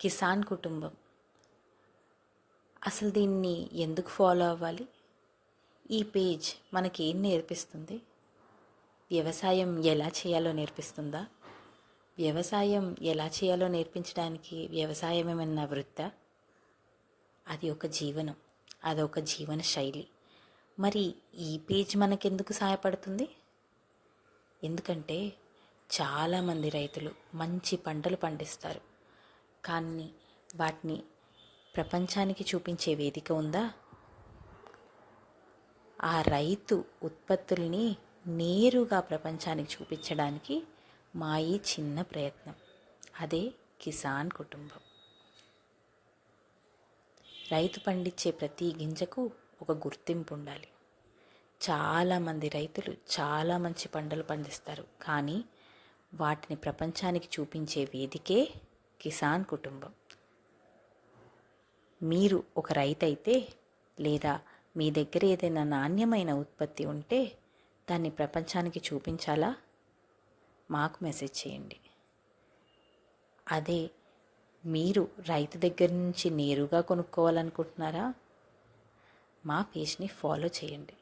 కిసాన్ కుటుంబం. అసలు దీన్ని ఎందుకు ఫాలో అవ్వాలి? ఈ పేజ్ మనకి ఏం నేర్పిస్తుంది? వ్యవసాయం ఎలా చేయాలో నేర్పిస్తుందా? వ్యవసాయం ఎలా చేయాలో నేర్పించడానికి వ్యవసాయం ఏమన్నా వృత్తా? అది ఒక జీవనం, అదొక జీవన శైలి. మరి ఈ పేజ్ మనకెందుకు సహాయపడుతుంది? ఎందుకంటే చాలామంది రైతులు మంచి పంటలు పండిస్తారు, కానీ వాటిని ప్రపంచానికి చూపించే వేదిక ఉందా? ఆ రైతు ఉత్పత్తుల్ని నేరుగా ప్రపంచానికి చూపించడానికి మా ఈ చిన్న ప్రయత్నం, అదే కిసాన్ కుటుంబం. రైతు పండించే ప్రతి గింజకు ఒక గుర్తింపు ఉండాలి. చాలామంది రైతులు చాలా మంచి పంటలు పండిస్తారు, కానీ వాటిని ప్రపంచానికి చూపించే వేదికే కిసాన్ కుటుంబం. మీరు ఒక రైతు అయితే, లేదా మీ దగ్గర ఏదైనా నాణ్యమైన ఉత్పత్తి ఉంటే దాన్ని ప్రపంచానికి చూపించాలా? మాకు మెసేజ్ చేయండి. అదే మీరు రైతు దగ్గర నుంచి నేరుగా కొనుక్కోవాలనుకుంటున్నారా? మా పేజ్ని ఫాలో చేయండి.